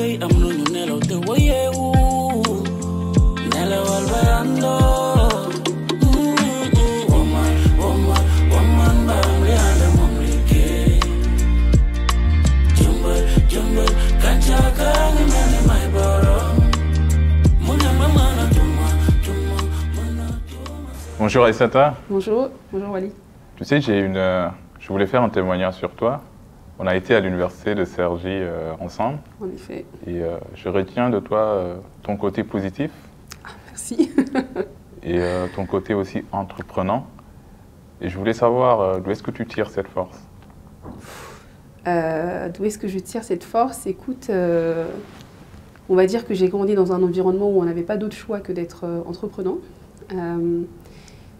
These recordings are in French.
xëy am nañu nelaw te wayeewu nelawal bayando woman baram li ànd moom liggéey jëmbal kàccaaka ngi mel ni may borom mu ne ma mënatuma. Bonjour Aïssata. Bonjour Wally. Tu sais, je voulais faire un témoignage sur toi. On a été à l'université de Cergy ensemble. En effet. Et je retiens de toi ton côté positif. Ah, merci. Et ton côté aussi entreprenant. Et je voulais savoir d'où est-ce que tu tires cette force? D'où est-ce que je tire cette force? Écoute, on va dire que j'ai grandi dans un environnement où on n'avait pas d'autre choix que d'être entreprenant.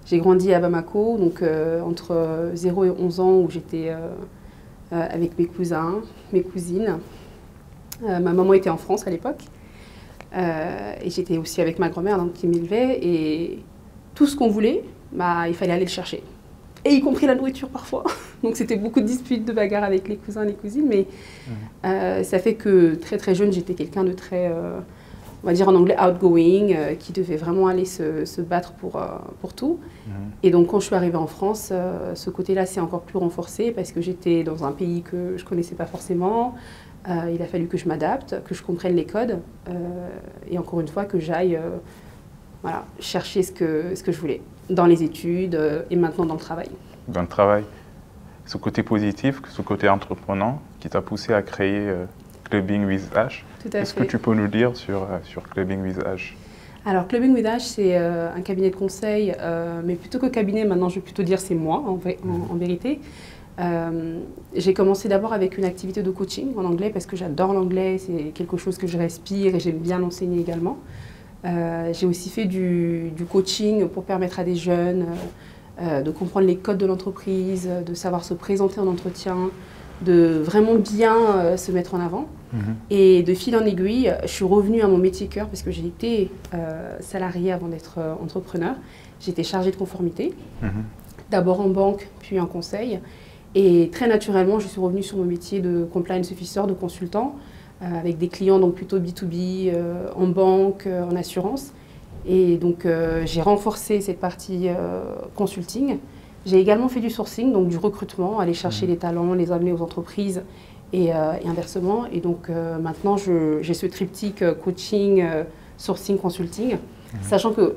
J'ai grandi à Bamako, donc entre 0 et 11 ans, où j'étais avec mes cousins, mes cousines. Ma maman était en France à l'époque. Et j'étais aussi avec ma grand-mère qui m'élevait. Et tout ce qu'on voulait, il fallait aller le chercher. Et y compris la nourriture parfois. Donc c'était beaucoup de disputes, de bagarres avec les cousins, les cousines. Mais ça fait que très très jeune, j'étais quelqu'un de très, on va dire en anglais, outgoing, qui devait vraiment aller se battre pour tout. Et donc quand je suis arrivée en France, ce côté-là s'est encore plus renforcé parce que j'étais dans un pays que je ne connaissais pas forcément. Il a fallu que je m'adapte, que je comprenne les codes et encore une fois que j'aille chercher ce que je voulais dans les études et maintenant dans le travail. Dans le travail. Ce côté positif, ce côté entreprenant qui t'a poussé à créer Clubbing with H. Est-ce que tu peux nous dire sur Clubbing with H? Alors, Clubbing with H, c'est un cabinet de conseil, mais plutôt que cabinet, maintenant je vais plutôt dire c'est moi en vérité. J'ai commencé d'abord avec une activité de coaching en anglais parce que j'adore l'anglais, c'est quelque chose que je respire et j'aime bien l'enseigner également. J'ai aussi fait du coaching pour permettre à des jeunes de comprendre les codes de l'entreprise, de savoir se présenter en entretien, de vraiment bien se mettre en avant. Et de fil en aiguille, je suis revenue à mon métier cœur parce que j'ai été salariée avant d'être entrepreneur. J'étais chargée de conformité, d'abord en banque, puis en conseil. Et très naturellement, je suis revenue sur mon métier de compliance officer, de consultant, avec des clients donc plutôt B2B, en banque, en assurance. Et donc j'ai renforcé cette partie consulting. J'ai également fait du sourcing, donc du recrutement, aller chercher les talents, les amener aux entreprises et inversement. Et donc maintenant, j'ai ce triptyque coaching, sourcing, consulting, sachant que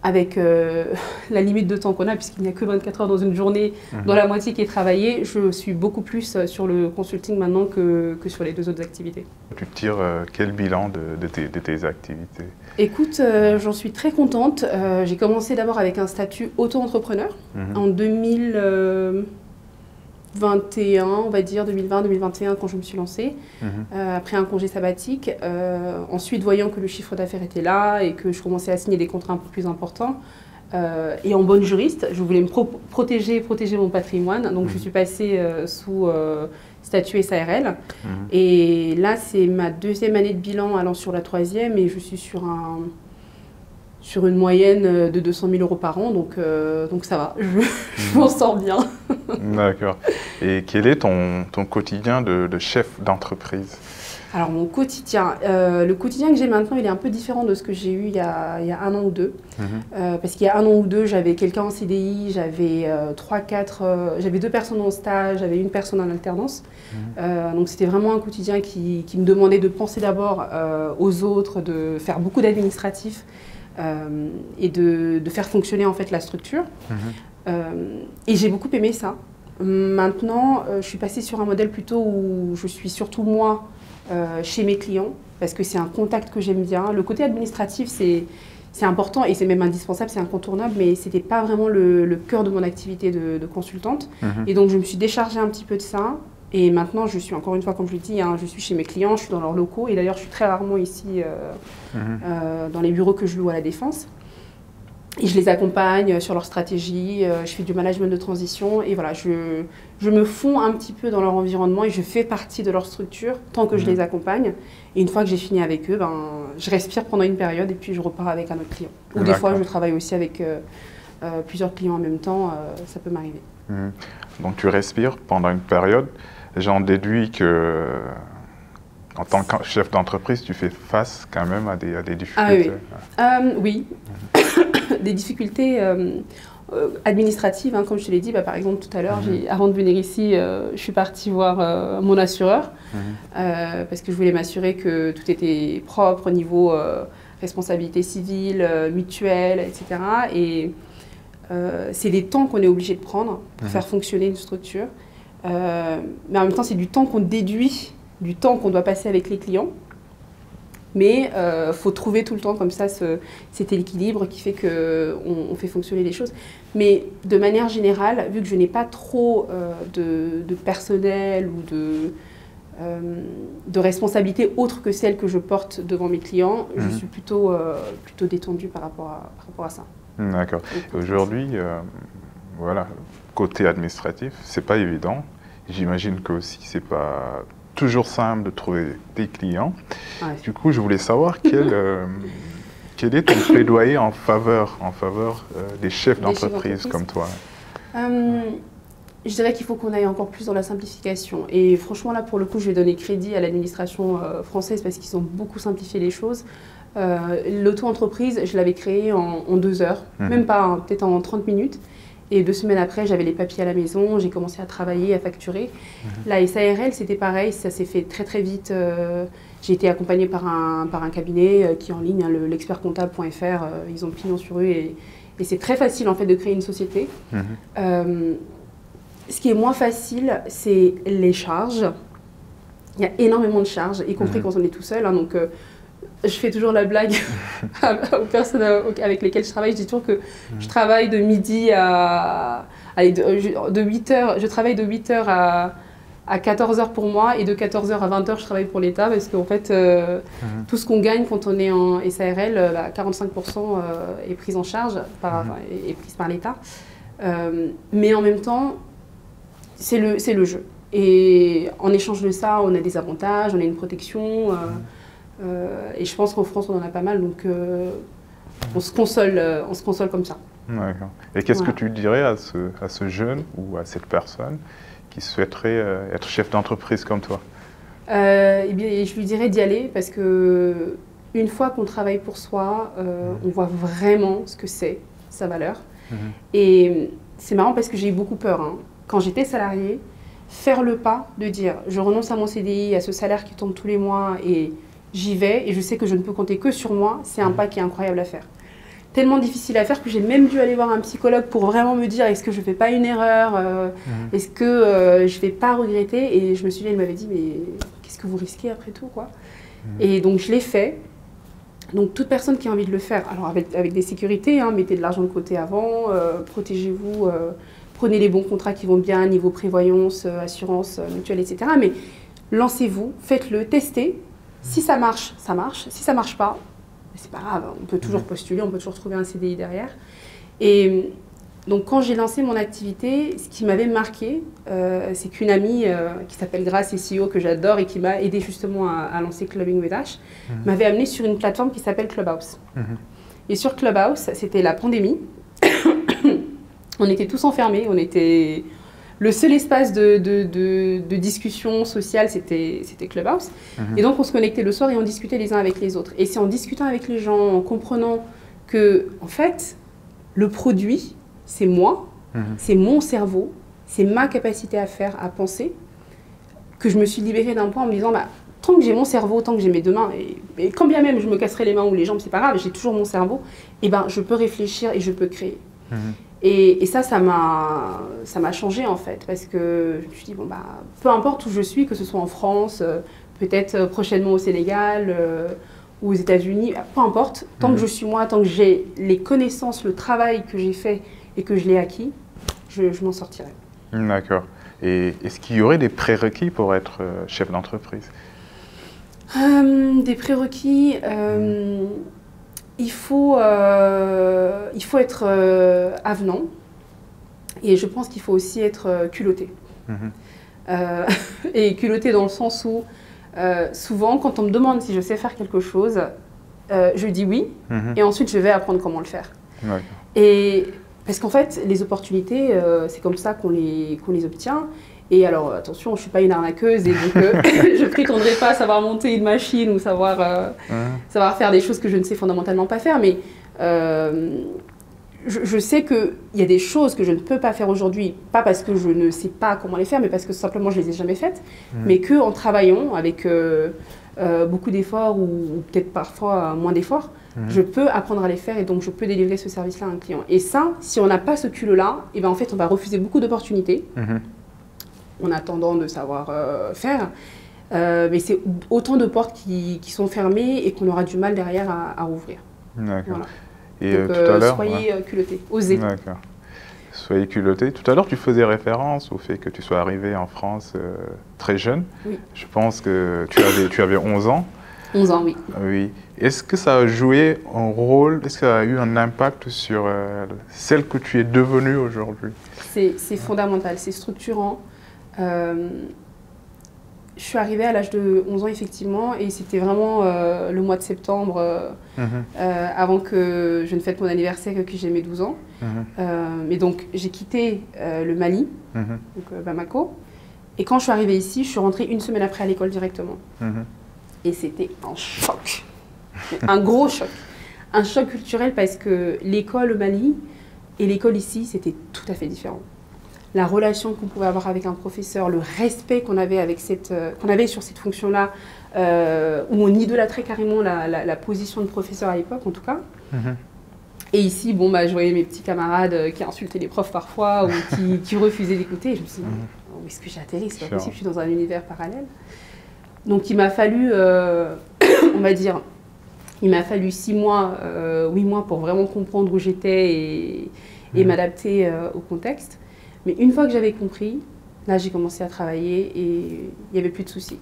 avec la limite de temps qu'on a, puisqu'il n'y a que 24 heures dans une journée, dont la moitié qui est travaillée, je suis beaucoup plus sur le consulting maintenant que sur les deux autres activités. Tu tires quel bilan de tes activités? Écoute, j'en suis très contente. J'ai commencé d'abord avec un statut auto-entrepreneur en 2021, on va dire 2020-2021 quand je me suis lancée, après un congé sabbatique. Ensuite, voyant que le chiffre d'affaires était là et que je commençais à signer des contrats un peu plus importants, et en bonne juriste, je voulais me protéger mon patrimoine, donc je suis passée sous statut SARL. Et là, c'est ma deuxième année de bilan allant sur la troisième et je suis sur une moyenne de 200 000 € par an, donc ça va, je m'en sors bien. D'accord. Et quel est ton quotidien de chef d'entreprise? Alors mon quotidien, le quotidien que j'ai maintenant, il est un peu différent de ce que j'ai eu il y a un an ou deux. Parce qu'il y a un an ou deux, j'avais quelqu'un en CDI, j'avais j'avais 2 personnes en stage, j'avais une personne en alternance. Donc c'était vraiment un quotidien qui me demandait de penser d'abord aux autres, de faire beaucoup d'administratifs. Et de faire fonctionner en fait la structure. Et j'ai beaucoup aimé ça. Maintenant, je suis passée sur un modèle plutôt où je suis surtout moi chez mes clients parce que c'est un contact que j'aime bien. Le côté administratif, c'est important et c'est même indispensable, c'est incontournable, mais ce n'était pas vraiment le cœur de mon activité de consultante. Et donc, je me suis déchargée un petit peu de ça. Et maintenant, je suis encore une fois, comme je le dis, je suis chez mes clients, je suis dans leurs locaux. Et d'ailleurs, je suis très rarement ici dans les bureaux que je loue à la Défense. Et je les accompagne sur leur stratégie, je fais du management de transition. Et voilà, je me fonds un petit peu dans leur environnement et je fais partie de leur structure tant que je les accompagne. Et une fois que j'ai fini avec eux, je respire pendant une période et puis je repars avec un autre client. Ou des fois, je travaille aussi avec plusieurs clients en même temps, ça peut m'arriver. Donc tu respires pendant une période. J'en déduis que En tant que chef d'entreprise, tu fais face quand même à des difficultés. Oui. Des difficultés administratives, hein, comme je te l'ai dit. Par exemple, tout à l'heure, avant de venir ici, je suis partie voir mon assureur parce que je voulais m'assurer que tout était propre au niveau responsabilité civile, mutuelle, etc. Et c'est des temps qu'on est obligé de prendre pour faire fonctionner une structure. Mais en même temps, c'est du temps qu'on déduit du temps qu'on doit passer avec les clients. Mais il faut trouver tout le temps comme ça cet équilibre qui fait qu'on fait fonctionner les choses. Mais de manière générale, vu que je n'ai pas trop de personnel ou de responsabilités autres que celles que je porte devant mes clients, je suis plutôt détendue par rapport à ça. D'accord. Aujourd'hui, voilà, côté administratif, c'est pas évident. J'imagine que aussi c'est pas toujours simple de trouver des clients. Ouais. Du coup, je voulais savoir quel est ton plaidoyer en faveur des chefs d'entreprise comme toi. Je dirais qu'il faut qu'on aille encore plus dans la simplification. Et franchement, là, pour le coup, je vais donner crédit à l'administration française parce qu'ils ont beaucoup simplifié les choses. L'auto-entreprise, je l'avais créée en 2 heures, même pas, hein, peut-être en 30 minutes. Et 2 semaines après, j'avais les papiers à la maison, j'ai commencé à travailler, à facturer. La SARL, c'était pareil, ça s'est fait très très vite. J'ai été accompagnée par un cabinet qui est en ligne, hein, l'expertcomptable.fr, ils ont le pignon sur eux et c'est très facile en fait de créer une société. Ce qui est moins facile, c'est les charges. Il y a énormément de charges, y compris quand on est tout seul. Hein, donc, je fais toujours la blague aux personnes avec lesquelles je travaille. Je dis toujours que je travaille de midi de 8 heures. Je travaille de 8 heures à 14 heures pour moi et de 14 heures à 20 heures, je travaille pour l'État parce qu'en fait, tout ce qu'on gagne quand on est en SARL, 45% est pris en charge, est prise par l'État. Mais en même temps, c'est le jeu. Et en échange de ça, on a des avantages, on a une protection. Et je pense qu'en France, on en a pas mal, donc on se console comme ça. D'accord. Et qu'est-ce que tu dirais à ce jeune ou à cette personne qui souhaiterait être chef d'entreprise comme toi? Eh bien, je lui dirais d'y aller parce que une fois qu'on travaille pour soi, on voit vraiment ce que c'est, sa valeur. Et c'est marrant parce que j'ai eu beaucoup peur. Hein. Quand j'étais salariée, faire le pas de dire je renonce à mon CDI, à ce salaire qui tombe tous les mois et j'y vais et je sais que je ne peux compter que sur moi, c'est un pas qui est incroyable à faire. Tellement difficile à faire que j'ai même dû aller voir un psychologue pour vraiment me dire est-ce que je ne fais pas une erreur, est-ce que je ne vais pas regretter. Et je me souviens, il m'avait dit mais qu'est-ce que vous risquez après tout quoi. Et donc je l'ai fait. Donc toute personne qui a envie de le faire, alors avec des sécurités, hein, mettez de l'argent de côté avant, protégez-vous, prenez les bons contrats qui vont bien, niveau prévoyance, assurance mutuelle, etc. Mais lancez-vous, faites-le, testez. Si ça marche, ça marche. Si ça ne marche pas, c'est pas grave, on peut toujours postuler, on peut toujours trouver un CDI derrière. Et donc quand j'ai lancé mon activité, ce qui m'avait marqué, c'est qu'une amie qui s'appelle Grace SEO, que j'adore et qui m'a aidé justement à lancer Clubbing with Ash, m'avait amenée sur une plateforme qui s'appelle Clubhouse. Et sur Clubhouse, c'était la pandémie. On était tous enfermés, on était... Le seul espace de discussion sociale, c'était Clubhouse. Et donc, on se connectait le soir et on discutait les uns avec les autres. Et c'est en discutant avec les gens, en comprenant que, en fait, le produit, c'est moi, c'est mon cerveau, c'est ma capacité à faire, à penser, que je me suis libérée d'un point en me disant, bah, tant que j'ai mon cerveau, tant que j'ai mes 2 mains, et quand bien même je me casserai les mains ou les jambes, c'est pas grave, j'ai toujours mon cerveau, et ben, je peux réfléchir et je peux créer. Et ça m'a changé en fait, parce que je me suis dit, bon, bah, peu importe où je suis, que ce soit en France, peut-être prochainement au Sénégal ou aux États-Unis, peu importe, tant que je suis moi, tant que j'ai les connaissances, le travail que j'ai fait et que je l'ai acquis, je m'en sortirai. D'accord. Et est-ce qu'il y aurait des prérequis pour être chef d'entreprise? Des prérequis il faut être avenant et je pense qu'il faut aussi être culotté. Et culotté dans le sens où souvent quand on me demande si je sais faire quelque chose, je dis oui et ensuite je vais apprendre comment le faire. Et parce qu'en fait les opportunités c'est comme ça qu'on les obtient Et alors, attention, je ne suis pas une arnaqueuse et donc je ne prétendrai pas savoir monter une machine ou savoir faire des choses que je ne sais fondamentalement pas faire. Mais je sais qu'il y a des choses que je ne peux pas faire aujourd'hui, pas parce que je ne sais pas comment les faire, mais parce que simplement je ne les ai jamais faites. Mais qu'en travaillant avec beaucoup d'efforts ou peut-être parfois moins d'efforts, je peux apprendre à les faire et donc je peux délivrer ce service-là à un client. Et ça, si on n'a pas ce culot-là, et ben en fait, on va refuser beaucoup d'opportunités en attendant de savoir faire. Mais c'est autant de portes qui sont fermées et qu'on aura du mal derrière à ouvrir. D'accord. Voilà. Et donc, tout à l'heure, soyez culottés, osez. D'accord. Soyez culottés. Tout à l'heure, tu faisais référence au fait que tu sois arrivé en France très jeune. Oui. Je pense que tu avais 11 ans. 11 ans, oui. Oui. Est-ce que ça a joué un rôle, est-ce que ça a eu un impact sur celle que tu es devenue aujourd'hui? C'est fondamental, c'est structurant. Je suis arrivée à l'âge de 11 ans, effectivement, et c'était vraiment le mois de septembre, avant que je ne fête mon anniversaire, que j'ai mes 12 ans. Mais donc, j'ai quitté le Mali, donc Bamako, et quand je suis arrivée ici, je suis rentrée une semaine après à l'école directement. Et c'était un choc, un gros choc. Un choc culturel parce que l'école au Mali et l'école ici, c'était tout à fait différent. La relation qu'on pouvait avoir avec un professeur, le respect qu'on avait, qu'on avait sur cette fonction-là, où on idolâtrait carrément la position de professeur à l'époque, en tout cas. Et ici, bon, bah, je voyais mes petits camarades qui insultaient les profs parfois ou qui refusaient d'écouter. Et je me suis dit, où est-ce que j'ai atterri? C'est pas possible, je suis dans un univers parallèle. Donc il m'a fallu, on va dire, il m'a fallu 6 mois, 8 mois pour vraiment comprendre où j'étais et m'adapter au contexte. Mais une fois que j'avais compris, là j'ai commencé à travailler et il n'y avait plus de soucis.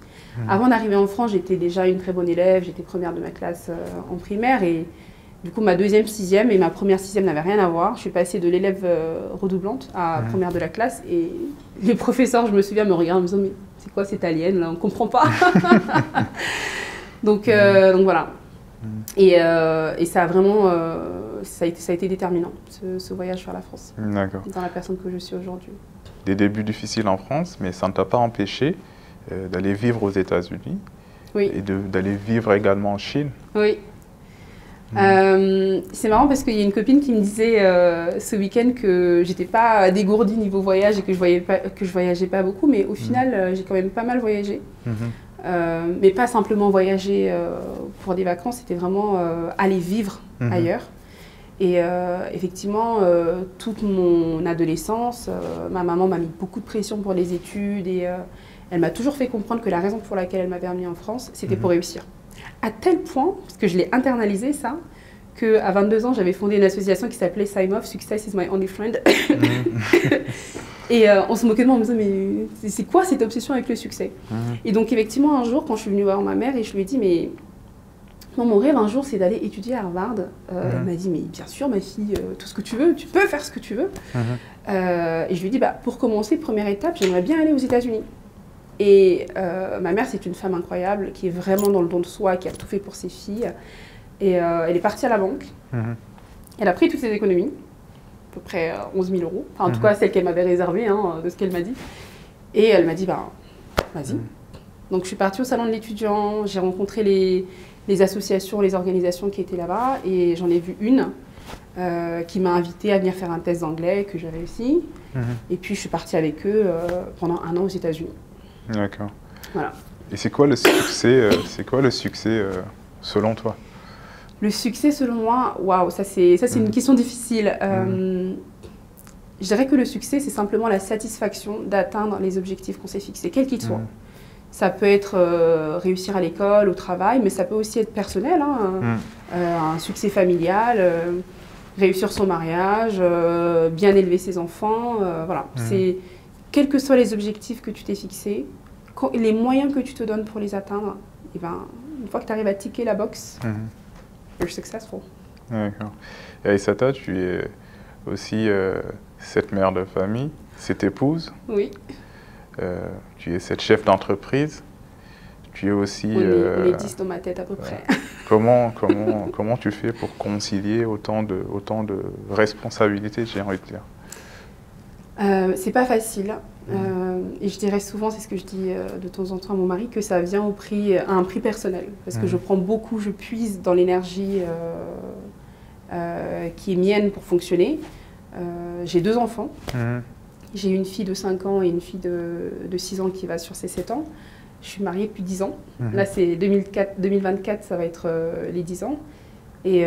Avant d'arriver en France, j'étais déjà une très bonne élève, j'étais première de ma classe en primaire et du coup ma deuxième sixième et ma première sixième n'avaient rien à voir. Je suis passée de l'élève redoublante à première de la classe et les professeurs, je me souviens, me regardent en me disant mais c'est quoi cette alien là, on ne comprend pas. donc voilà. Et ça a vraiment, ça a été déterminant, ce voyage vers la France. D'accord. Dans la personne que je suis aujourd'hui. Des débuts difficiles en France, mais ça ne t'a pas empêché d'aller vivre aux États-Unis et d'aller vivre également en Chine. Oui. C'est marrant parce qu'il y a une copine qui me disait ce week-end que j'étais pas dégourdie niveau voyage et que je voyageais pas beaucoup, mais au final j'ai quand même pas mal voyagé. Mais pas simplement voyager pour des vacances, c'était vraiment aller vivre ailleurs. Et effectivement, toute mon adolescence, ma maman m'a mis beaucoup de pression pour les études et elle m'a toujours fait comprendre que la raison pour laquelle elle m'avait amenée en France, c'était pour réussir. À tel point, parce que je l'ai internalisé ça, qu'à 22 ans, j'avais fondé une association qui s'appelait Sign Off, Success is my only friend. Et on se moquait de moi en me disant, mais c'est quoi cette obsession avec le succès? Et donc effectivement, un jour, quand je suis venue voir ma mère et je lui ai dit, mais non, mon rêve un jour, c'est d'aller étudier à Harvard. Elle m'a dit, mais bien sûr, ma fille, tout ce que tu veux, tu peux faire ce que tu veux. Et je lui ai dit, bah, pour commencer, première étape, j'aimerais bien aller aux États-Unis. Et ma mère, c'est une femme incroyable, qui est vraiment dans le don de soi, qui a tout fait pour ses filles. Et elle est partie à la banque. Elle a pris toutes ses économies, à peu près 11 000 €. Enfin, en tout cas, celle qu'elle m'avait réservée, hein, de ce qu'elle m'a dit. Et elle m'a dit, bah, vas-y. Donc, je suis partie au salon de l'étudiant, j'ai rencontré les associations, les organisations qui étaient là-bas. Et j'en ai vu une qui m'a invitée à venir faire un test d'anglais que j'ai réussi. Et puis, je suis partie avec eux pendant 1 an aux États-Unis. D'accord. Voilà. Et c'est quoi le succès, selon toi? Le succès selon moi, waouh, ça c'est une question difficile. Je dirais que le succès, c'est simplement la satisfaction d'atteindre les objectifs qu'on s'est fixés, quels qu'ils soient. Ça peut être réussir à l'école, au travail, mais ça peut aussi être personnel, hein, un succès familial, réussir son mariage, bien élever ses enfants, voilà. C'est quels que soient les objectifs que tu t'es fixés, les moyens que tu te donnes pour les atteindre, et ben, une fois que tu arrives à ticker la box, you're successful. D'accord. Et Aïssata, tu es aussi cette mère de famille, cette épouse. Oui. Tu es cette chef d'entreprise. Tu es aussi... On est 10 dans ma tête à peu près. Comment tu fais pour concilier autant de responsabilités, j'ai envie de dire? C'est pas facile. Et je dirais souvent, c'est ce que je dis de temps en temps à mon mari, que ça vient à un prix personnel. Parce que je puise dans l'énergie qui est mienne pour fonctionner. J'ai 2 enfants. J'ai une fille de 5 ans et une fille de 6 ans qui va sur ses 7 ans. Je suis mariée depuis 10 ans. Là, c'est 2024, ça va être les 10 ans. Et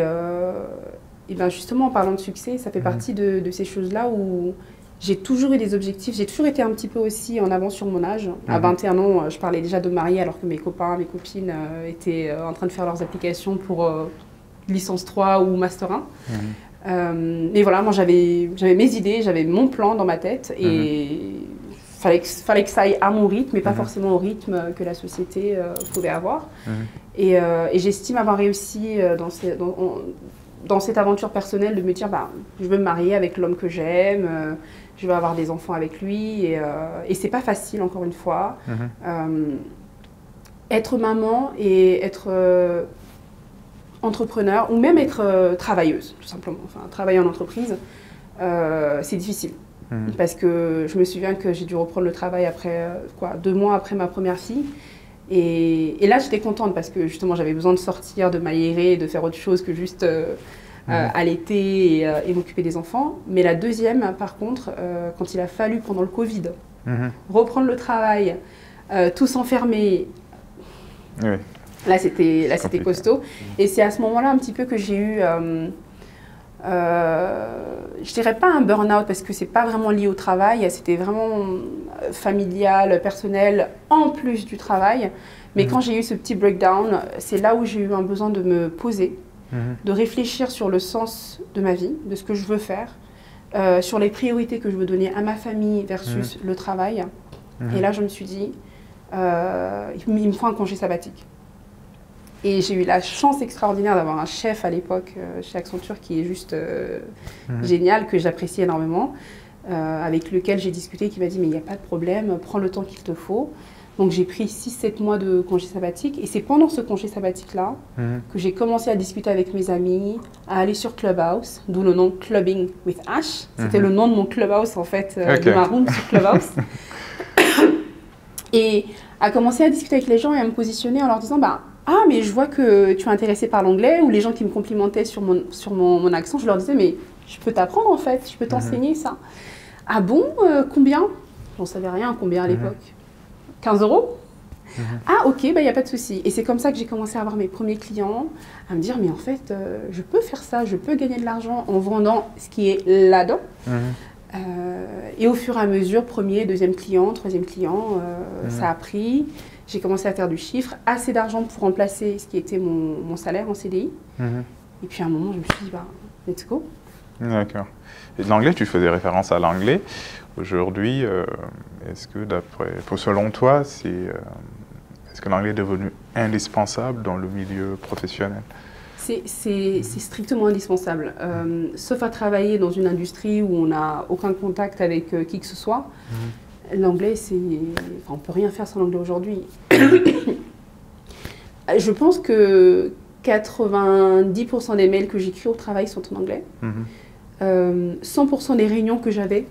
ben justement, en parlant de succès, ça fait partie de ces choses-là où j'ai toujours eu des objectifs. J'ai toujours été un petit peu aussi en avance sur mon âge. À 21 ans, je parlais déjà de me marier alors que mes copains, mes copines étaient en train de faire leurs applications pour licence 3 ou master 1. Mais voilà, moi j'avais mes idées, j'avais mon plan dans ma tête et fallait que ça aille à mon rythme, mais pas forcément au rythme que la société pouvait avoir. Et j'estime avoir réussi dans cette aventure personnelle de me dire je veux me marier avec l'homme que j'aime, je veux avoir des enfants avec lui et c'est pas facile encore une fois. Être maman et être entrepreneur ou même être travailleuse tout simplement, enfin travailler en entreprise, c'est difficile. Parce que je me souviens que j'ai dû reprendre le travail après 2 mois après ma première fille. Et là, j'étais contente parce que justement, j'avais besoin de sortir, de m'aérer, de faire autre chose que juste allaiter et m'occuper des enfants. Mais la deuxième, par contre, quand il a fallu pendant le Covid reprendre le travail, tous enfermés, là c'était costaud. Et c'est à ce moment-là un petit peu que j'ai eu... je dirais pas un burn-out parce que c'est pas vraiment lié au travail, c'était vraiment familial, personnel, en plus du travail. Mais quand j'ai eu ce petit breakdown, c'est là où j'ai eu un besoin de me poser, de réfléchir sur le sens de ma vie, de ce que je veux faire, sur les priorités que je veux donner à ma famille versus le travail. Et là, je me suis dit, il me faut un congé sabbatique. Et j'ai eu la chance extraordinaire d'avoir un chef à l'époque chez Accenture qui est juste génial, que j'apprécie énormément, avec lequel j'ai discuté, qui m'a dit mais il n'y a pas de problème, prends le temps qu'il te faut. Donc j'ai pris 6-7 mois de congé sabbatique et c'est pendant ce congé sabbatique-là que j'ai commencé à discuter avec mes amis, à aller sur Clubhouse, d'où le nom Clubbing with Ash. C'était le nom de mon Clubhouse en fait, de ma room sur Clubhouse. Et à commencer à discuter avec les gens et à me positionner en leur disant ah, mais je vois que tu es intéressé par l'anglais, ou les gens qui me complimentaient sur mon accent, je leur disais, mais je peux t'apprendre en fait, je peux t'enseigner ça. Ah bon, combien? J'en savais rien, combien à l'époque? 15 €? Ah ok, il n'y a pas de souci. Et c'est comme ça que j'ai commencé à avoir mes premiers clients, à me dire, mais en fait, je peux faire ça, je peux gagner de l'argent en vendant ce qui est là-dedans. Et au fur et à mesure, premier, deuxième client, troisième client, ça a pris. J'ai commencé à faire du chiffre, assez d'argent pour remplacer ce qui était mon salaire en CDI. Et puis à un moment, je me suis dit, let's go. D'accord. Et de l'anglais, tu faisais référence à l'anglais. Aujourd'hui, est-ce que selon toi, est-ce que l'anglais est devenu indispensable dans le milieu professionnel? C'est strictement indispensable. Sauf à travailler dans une industrie où on n'a aucun contact avec qui que ce soit. L'anglais, on ne peut rien faire sans l'anglais aujourd'hui. Je pense que 90% des mails que j'écris au travail sont en anglais. 100% des réunions que j'avais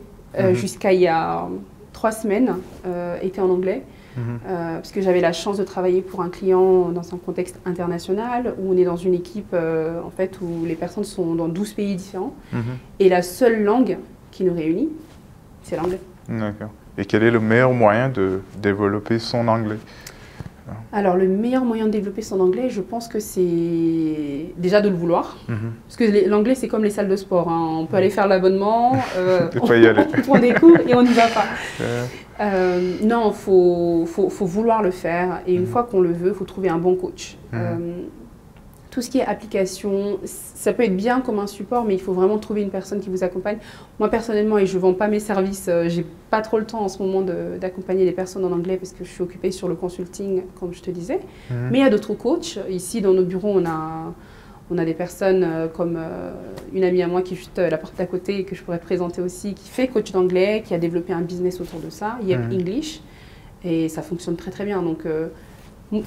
jusqu'à il y a 3 semaines étaient en anglais. Parce que j'avais la chance de travailler pour un client dans un contexte international, où on est dans une équipe en fait, où les personnes sont dans 12 pays différents. Et la seule langue qui nous réunit, c'est l'anglais. D'accord. Et quel est le meilleur moyen de développer son anglais? Alors, le meilleur moyen de développer son anglais, je pense que c'est déjà de le vouloir. Parce que l'anglais, c'est comme les salles de sport. Hein. On peut aller faire l'abonnement, on prend des cours et on n'y va pas. Non, il faut vouloir le faire. Et une fois qu'on le veut, il faut trouver un bon coach. Tout ce qui est application, ça peut être bien comme un support, mais il faut vraiment trouver une personne qui vous accompagne. Moi, personnellement, et je ne vends pas mes services, j'ai pas trop le temps en ce moment d'accompagner les personnes en anglais parce que je suis occupée sur le consulting, comme je te disais. Mais il y a d'autres coachs. Ici, dans nos bureaux, on a des personnes comme une amie à moi qui est juste à la porte d'à côté et que je pourrais te présenter aussi, qui fait coach d'anglais, qui a développé un business autour de ça, Yep English, et ça fonctionne très très bien. Donc,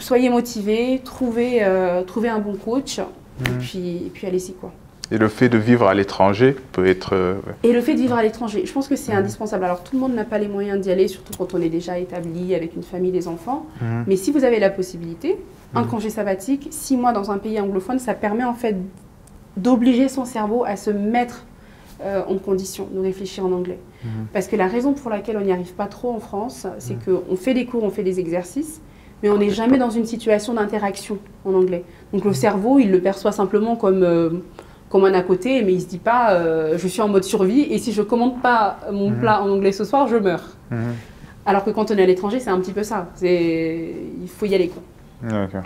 soyez motivés, trouvez un bon coach et puis allez-y quoi. Et le fait de vivre à l'étranger peut être... Et le fait de vivre à l'étranger, je pense que c'est indispensable. Alors tout le monde n'a pas les moyens d'y aller, surtout quand on est déjà établi avec une famille, des enfants. Mais si vous avez la possibilité, un congé sabbatique, 6 mois dans un pays anglophone, ça permet en fait d'obliger son cerveau à se mettre en condition de réfléchir en anglais. Parce que la raison pour laquelle on n'y arrive pas trop en France, c'est qu'on fait des cours, on fait des exercices, mais on n'est jamais dans une situation d'interaction en anglais. Donc le cerveau, il le perçoit simplement comme un à côté, mais il ne se dit pas je suis en mode survie et si je ne commande pas mon plat en anglais ce soir, je meurs. Alors que quand on est à l'étranger, c'est un petit peu ça. Il faut y aller, quoi. D'accord.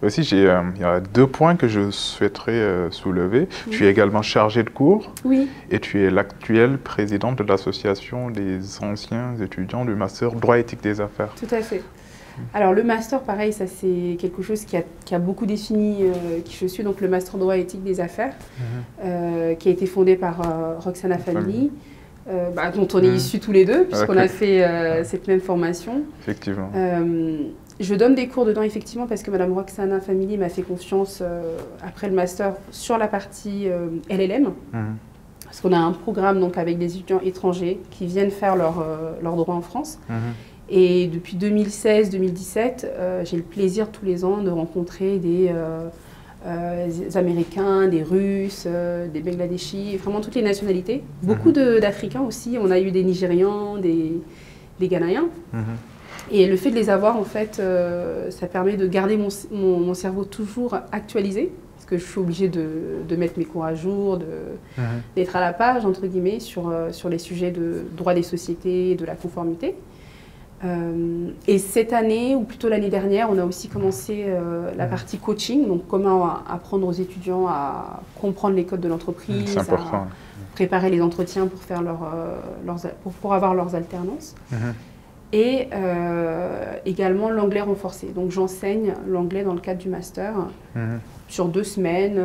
Aussi, il y a 2 points que je souhaiterais soulever. Tu es également chargée de cours et tu es l'actuelle présidente de l'association des anciens étudiants du master droit éthique des affaires. Tout à fait. Alors le master, pareil, ça c'est quelque chose qui a beaucoup défini qui je suis, donc le master droit éthique des affaires, qui a été fondé par Roxana Family, dont on est issus tous les deux, puisqu'on a fait cette même formation. Effectivement. Je donne des cours dedans, effectivement, parce que Madame Roxana Family m'a fait confiance après le master sur la partie LLM. Parce qu'on a un programme donc, avec des étudiants étrangers qui viennent faire leur droit en France. Et depuis 2016-2017, j'ai le plaisir tous les ans de rencontrer des Américains, des Russes, des Bangladeshis, vraiment toutes les nationalités. Beaucoup d'Africains aussi. On a eu des Nigérians, des Ghanéens. Et le fait de les avoir, en fait, ça permet de garder mon cerveau toujours actualisé. Parce que je suis obligée de mettre mes cours à jour, d'être à la page, entre guillemets, sur les sujets de droit des sociétés, de la conformité. Et cette année, ou plutôt l'année dernière, on a aussi commencé la partie coaching, donc comment apprendre aux étudiants à comprendre les codes de l'entreprise, à préparer les entretiens pour, faire pour avoir leurs alternances. Et également l'anglais renforcé. Donc j'enseigne l'anglais dans le cadre du master sur 2 semaines.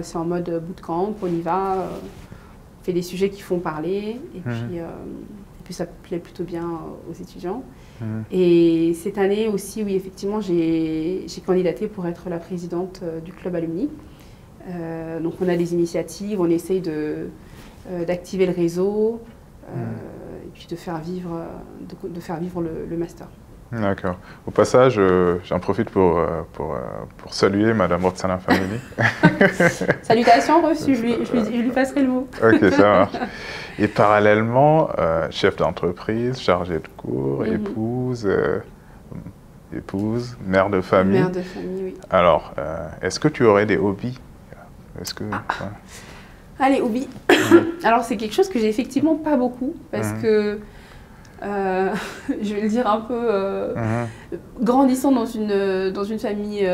C'est en mode bootcamp, on y va, on fait des sujets qui font parler. Et puis ça plaît plutôt bien aux étudiants. Et cette année aussi, oui, effectivement, j'ai candidaté pour être la présidente du club alumni. Donc on a des initiatives, on essaye d'activer le réseau et puis de faire vivre le master. D'accord. Au passage, j'en profite pour saluer Madame Roxana Family. Salutations reçues, je lui passerai le mot. Ok, ça marche. Et parallèlement, chef d'entreprise, chargé de cours, épouse, mère de famille. Mère de famille, oui. Alors, est-ce que tu aurais des hobbies? Allez, hobbies. Alors, c'est quelque chose que j'ai effectivement pas beaucoup, parce que je vais le dire un peu, grandissant dans une famille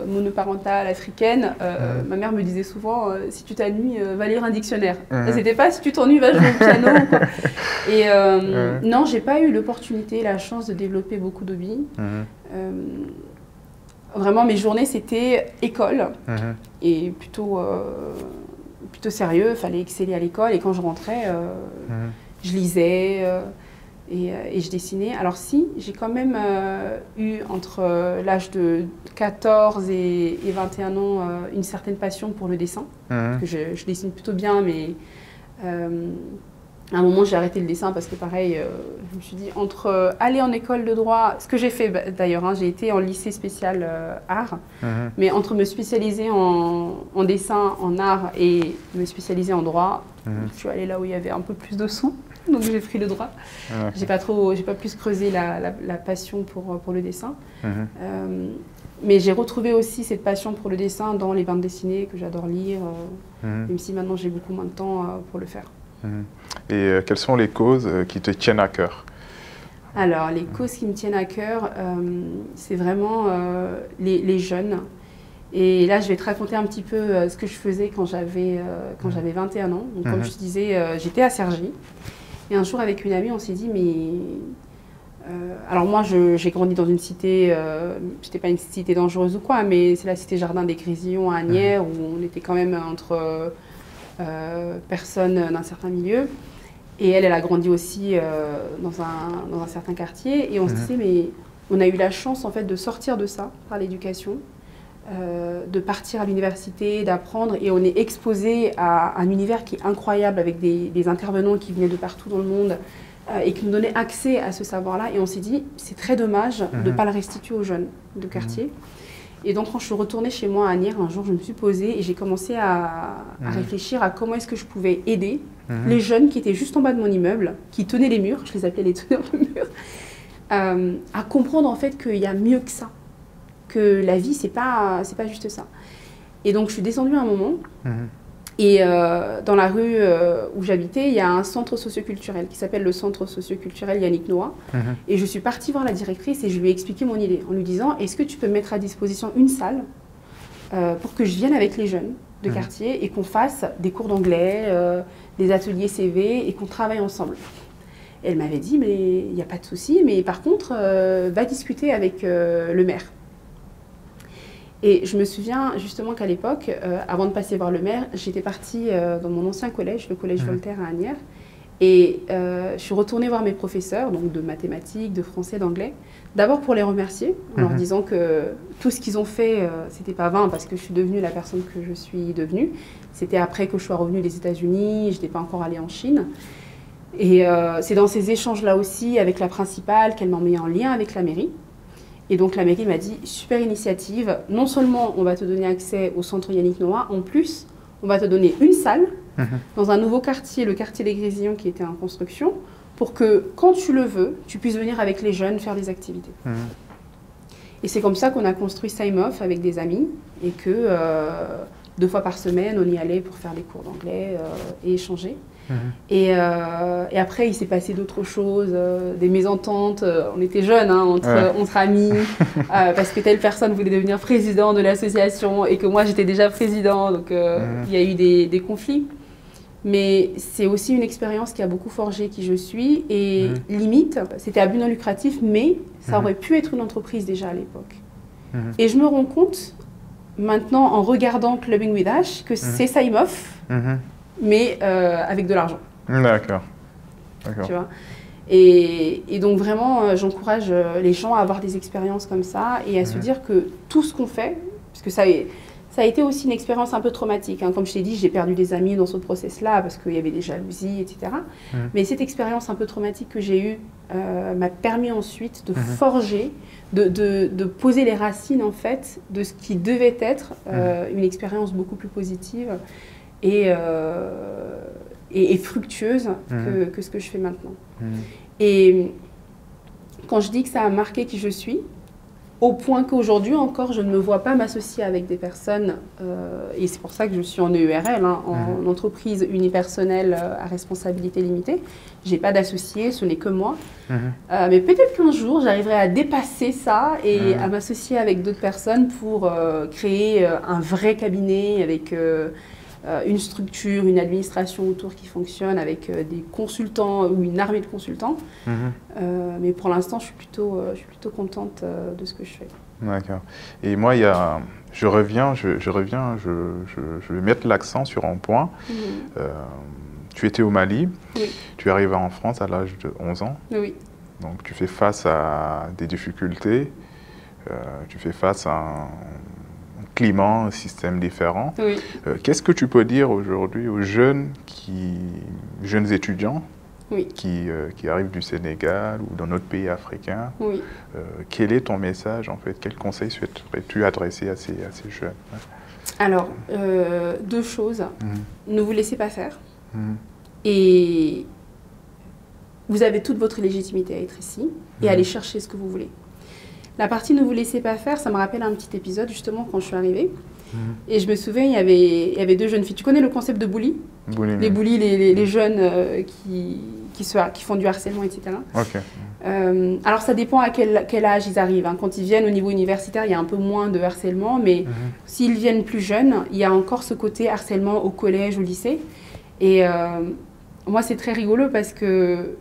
monoparentale africaine, ma mère me disait souvent si tu t'ennuies, va lire un dictionnaire. C'était pas si tu t'ennuies, va jouer au piano. Quoi. Et non, j'ai pas eu l'opportunité, la chance de développer beaucoup d'hobbies. Vraiment, mes journées c'était école et plutôt sérieux. Il fallait exceller à l'école et quand je rentrais, je lisais. Et je dessinais. Alors si, j'ai quand même eu entre l'âge de 14 et 21 ans une certaine passion pour le dessin. Parce que je dessine plutôt bien, mais à un moment j'ai arrêté le dessin parce que pareil, je me suis dit entre aller en école de droit, ce que j'ai fait d'ailleurs, j'ai été en lycée spécial art, mais entre me spécialiser en dessin, en art et me spécialiser en droit, je suis allée là où il y avait un peu plus de sous. Donc j'ai pris le droit. J'ai pas plus creusé la passion pour le dessin. Mais j'ai retrouvé aussi cette passion pour le dessin dans les bandes dessinées que j'adore lire, même si maintenant j'ai beaucoup moins de temps pour le faire. Et quelles sont les causes qui te tiennent à cœur? Alors les causes qui me tiennent à cœur, c'est vraiment les jeunes. Et là, je vais te raconter un petit peu ce que je faisais quand j'avais 21 ans. Donc, comme je te disais, j'étais à Cergy. Et un jour, avec une amie, on s'est dit, mais... alors moi, j'ai grandi dans une cité, c'était pas une cité dangereuse ou quoi, mais c'est la cité Jardin des Grésillons à Asnières, où on était quand même entre personnes d'un certain milieu. Et elle a grandi aussi dans un certain quartier. Et on se disait, mais on a eu la chance, en fait, de sortir de ça par l'éducation. de partir à l'université, d'apprendre, et on est exposé à un univers qui est incroyable avec des intervenants qui venaient de partout dans le monde et qui nous donnaient accès à ce savoir-là. Et on s'est dit, c'est très dommage de ne pas le restituer aux jeunes de quartier. Et donc, quand je suis retournée chez moi à Asnières, un jour, je me suis posée et j'ai commencé à réfléchir à comment est-ce que je pouvais aider les jeunes qui étaient juste en bas de mon immeuble, qui tenaient les murs, je les appelais les teneurs de murs, à comprendre en fait qu'il y a mieux que ça, que la vie, c'est pas juste ça. Et donc, je suis descendue à un moment, et dans la rue où j'habitais, il y a un centre socioculturel qui s'appelle le centre socioculturel Yannick Noah. Et je suis partie voir la directrice et je lui ai expliqué mon idée en lui disant, est-ce que tu peux mettre à disposition une salle pour que je vienne avec les jeunes de quartier et qu'on fasse des cours d'anglais, des ateliers CV et qu'on travaille ensemble. Et elle m'avait dit, mais il n'y a pas de souci, mais par contre, va discuter avec le maire. Et je me souviens justement qu'à l'époque, avant de passer voir le maire, j'étais partie dans mon ancien collège, le collège Voltaire à Asnières, et je suis retournée voir mes professeurs, donc de mathématiques, de français, d'anglais, d'abord pour les remercier, en leur disant que tout ce qu'ils ont fait, c'était pas vain parce que je suis devenue la personne que je suis devenue. C'était après que je sois revenue des États-Unis, je n'étais pas encore allée en Chine. Et c'est dans ces échanges-là aussi avec la principale qu'elle m'a mis en lien avec la mairie. Et donc la mairie m'a dit, super initiative, non seulement on va te donner accès au centre Yannick Noah, en plus on va te donner une salle dans un nouveau quartier, le quartier des Grésillons qui était en construction, pour que quand tu le veux, tu puisses venir avec les jeunes faire des activités. Et c'est comme ça qu'on a construit Time Off avec des amis et que 2 fois par semaine on y allait pour faire des cours d'anglais et échanger. Et après, il s'est passé d'autres choses, des mésententes. On était jeunes entre amis, parce que telle personne voulait devenir président de l'association et que moi, j'étais déjà président. Donc, il y a eu des conflits. Mais c'est aussi une expérience qui a beaucoup forgé qui je suis. Et limite, c'était à but non lucratif, mais ça aurait pu être une entreprise déjà à l'époque. Et je me rends compte, maintenant, en regardant Clubbing with Ash, que c'est Time Off. Mais avec de l'argent. D'accord. Tu vois. Et donc vraiment, j'encourage les gens à avoir des expériences comme ça et à se dire que tout ce qu'on fait, parce que ça a été aussi une expérience un peu traumatique. Hein. Comme je t'ai dit, j'ai perdu des amis dans ce process-là parce qu'il y avait des jalousies, etc. Mais cette expérience un peu traumatique que j'ai eue m'a permis ensuite de forger, de poser les racines en fait de ce qui devait être une expérience beaucoup plus positive et fructueuse que ce que je fais maintenant. Et quand je dis que ça a marqué qui je suis, au point qu'aujourd'hui encore, je ne me vois pas m'associer avec des personnes, et c'est pour ça que je suis en EURL, en entreprise unipersonnelle à responsabilité limitée. Je n'ai pas d'associé, ce n'est que moi. Mais peut-être qu'un jour, j'arriverai à dépasser ça et à m'associer avec d'autres personnes pour créer un vrai cabinet avec une structure, une administration autour qui fonctionne avec des consultants ou une armée de consultants. Mais pour l'instant, je suis plutôt contente de ce que je fais. D'accord. Et moi, je vais mettre l'accent sur un point. Tu étais au Mali, tu es arrivé en France à l'âge de 11 ans. Oui. Donc tu fais face à des difficultés, tu fais face à un climat, un système différent. Oui. Qu'est-ce que tu peux dire aujourd'hui aux jeunes étudiants qui arrivent du Sénégal ou dans notre pays africain? Quel est ton message en fait? Quel conseil souhaiterais-tu adresser à ces jeunes? Alors, 2 choses. Ne vous laissez pas faire. Et vous avez toute votre légitimité à être ici et aller chercher ce que vous voulez. La partie ne vous laissez pas faire, ça me rappelle un petit épisode justement quand je suis arrivée. Et je me souviens, il y avait 2 jeunes filles. Tu connais le concept de bully? Les bullies, les jeunes qui font du harcèlement, etc. Alors ça dépend à quel âge ils arrivent. Hein. Quand ils viennent au niveau universitaire, il y a un peu moins de harcèlement. Mais s'ils viennent plus jeunes, il y a encore ce côté harcèlement au collège, au lycée. Et moi, c'est très rigolo parce que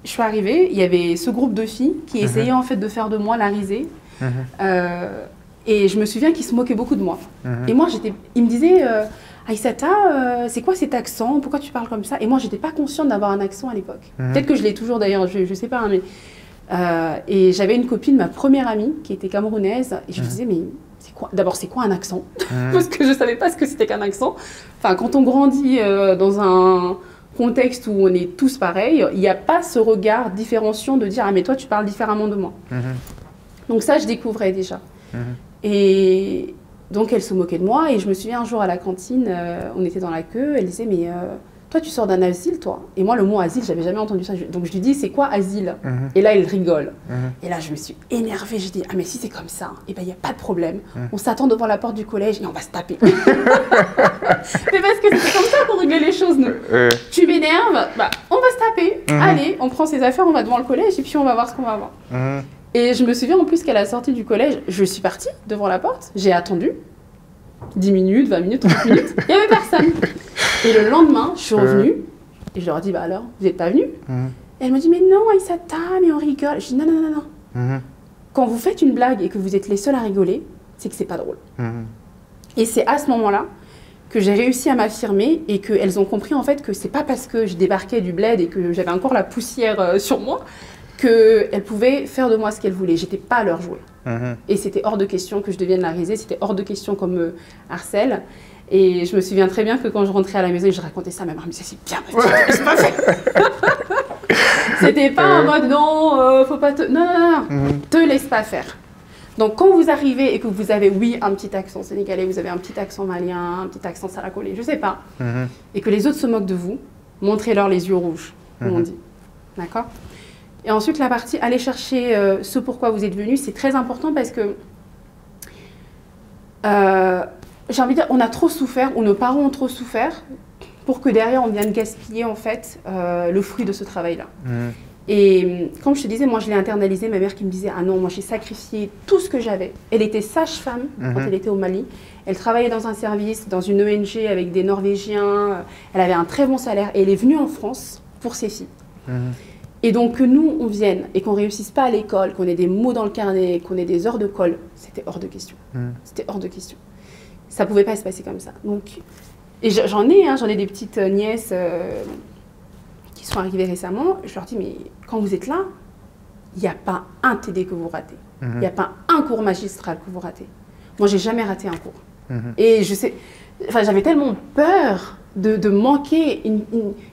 je suis arrivée, il y avait ce groupe de filles qui essayaient en fait de faire de moi la risée. Et je me souviens qu'ils se moquaient beaucoup de moi. Et moi, ils me disaient Aïssata, c'est quoi cet accent? Pourquoi tu parles comme ça? Et moi, j'étais pas consciente d'avoir un accent à l'époque. Peut-être que je l'ai toujours d'ailleurs, je sais pas. Hein, mais, et j'avais une copine, ma première amie, qui était camerounaise. Et je me disais, mais c'est quoi? D'abord, c'est quoi un accent? Parce que je ne savais pas ce que c'était qu'un accent. Enfin, quand on grandit dans un contexte où on est tous pareils, il n'y a pas ce regard différenciant de dire « Ah, mais toi, tu parles différemment de moi. Donc ça, je découvrais déjà. Et donc, elle se moquait de moi. Et je me souviens un jour à la cantine, on était dans la queue, elle disait « Mais toi, tu sors d'un asile, toi ?» Et moi, le mot asile, j'avais jamais entendu ça. Donc, je lui dis « C'est quoi asile ?» Et là, elle rigole. Et là, je me suis énervée. Je dis « Ah, mais si c'est comme ça, eh ben, il n'y a pas de problème. On s'attend devant la porte du collège et on va se taper. » Mais parce que c'est comme ça qu'on règle les choses, nous. Tu m'énerves, bah, on va se taper. Allez, on prend ses affaires, on va devant le collège et puis on va voir ce qu'on va voir. Et je me souviens en plus qu'à la sortie du collège, je suis partie devant la porte. J'ai attendu 10 minutes, 20 minutes, 30 minutes. Il n'y avait personne. Et le lendemain, je suis revenue et je leur dis, bah alors, vous n'êtes pas venus? Et elle me dit, mais non, Aïssata, mais on rigole. Je dis, non, non, non, non. Quand vous faites une blague et que vous êtes les seuls à rigoler, c'est que c'est pas drôle. Et c'est à ce moment-là que j'ai réussi à m'affirmer et qu'elles ont compris en fait que c'est pas parce que je débarquais du bled et que j'avais encore la poussière sur moi qu'elles pouvaient faire de moi ce qu'elles voulaient. J'étais pas leur jouet. Et c'était hors de question que je devienne la risée, c'était hors de question qu'on me harcèle. Et je me souviens très bien que quand je rentrais à la maison et je racontais ça, ma mère me disait c'est bien, c'est pas fait. C'était pas en mode non, faut pas te. Non, non, non, te laisse pas faire. Donc quand vous arrivez et que vous avez, oui, un petit accent sénégalais, vous avez un petit accent malien, un petit accent saracolé, je sais pas, et que les autres se moquent de vous, montrez-leur les yeux rouges, comme on dit. D'accord? Et ensuite, la partie aller chercher ce pourquoi vous êtes venu, c'est très important parce que j'ai envie de dire, on a trop souffert, ou nos parents ont trop souffert pour que derrière on vienne gaspiller en fait le fruit de ce travail-là. Et comme je te disais, moi je l'ai internalisé, ma mère qui me disait « Ah non, moi j'ai sacrifié tout ce que j'avais ». Elle était sage-femme quand elle était au Mali. Elle travaillait dans un service, dans une ONG avec des Norvégiens. Elle avait un très bon salaire et elle est venue en France pour ses filles. Et donc que nous, on vienne et qu'on ne réussisse pas à l'école, qu'on ait des mots dans le carnet, qu'on ait des heures de colle, c'était hors de question. C'était hors de question. Ça ne pouvait pas se passer comme ça. Donc, et j'en ai des petites nièces qui sont arrivées récemment. Je leur dis, mais quand vous êtes là, il n'y a pas un TD que vous ratez. Il n'y a pas un cours magistral que vous ratez. Moi, j'ai jamais raté un cours. Et je sais, enfin, j'avais tellement peur de manquer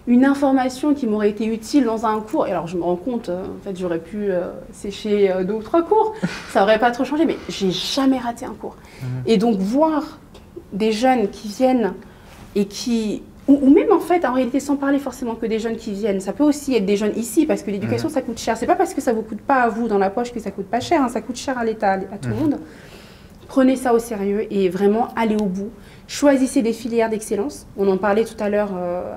une information qui m'aurait été utile dans un cours. Et alors, je me rends compte, en fait, j'aurais pu sécher 2 ou 3 cours. Ça n'aurait pas trop changé, mais j'ai jamais raté un cours. Et donc, voir des jeunes qui viennent et qui... Ou même, en fait, en réalité, sans parler forcément que des jeunes qui viennent, ça peut aussi être des jeunes ici, parce que l'éducation, ça coûte cher. C'est pas parce que ça vous coûte pas à vous dans la poche que ça coûte pas cher, hein, ça coûte cher à l'État, à tout le monde. Prenez ça au sérieux et vraiment allez au bout. Choisissez des filières d'excellence. On en parlait tout à l'heure,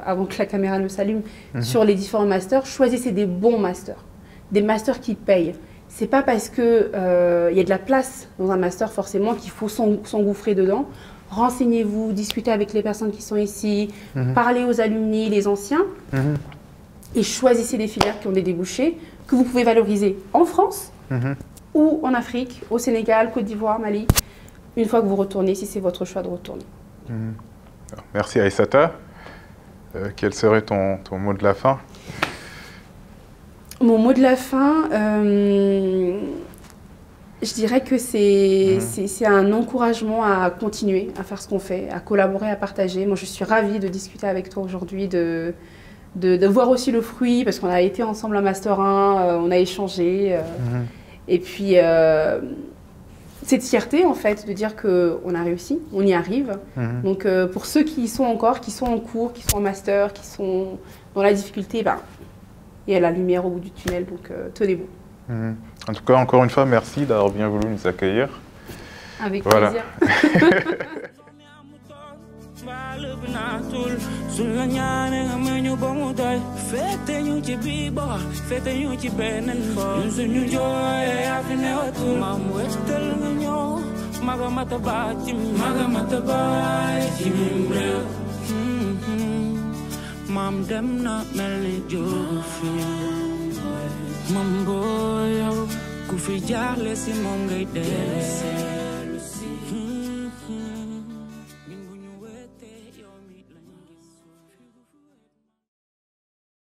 avant que la caméra ne s'allume, sur les différents masters. Choisissez des bons masters, des masters qui payent. C'est pas parce qu'il y a de la place dans un master forcément qu'il faut s'engouffrer dedans. Renseignez-vous, discutez avec les personnes qui sont ici, parlez aux alumni, les anciens, et choisissez des filières qui ont des débouchés que vous pouvez valoriser en France ou en Afrique, au Sénégal, Côte d'Ivoire, Mali, une fois que vous retournez, si c'est votre choix de retourner. Merci Aïssata. Quel serait ton mot de la fin? Mon mot de la fin, je dirais que c'est un encouragement à continuer à faire ce qu'on fait, à collaborer, à partager. Moi, je suis ravie de discuter avec toi aujourd'hui, de voir aussi le fruit, parce qu'on a été ensemble à Master 1, on a échangé. Et puis, cette fierté, en fait, de dire qu'on a réussi, on y arrive. Donc, pour ceux qui y sont encore, qui sont en cours, qui sont en master, qui sont dans la difficulté, ben, il y a la lumière au bout du tunnel, donc tenez-vous. En tout cas, encore une fois, merci d'avoir bien voulu nous accueillir. Avec plaisir. Mam dem na melni jofi mam boyo ku fi jaxle si mom ngay dese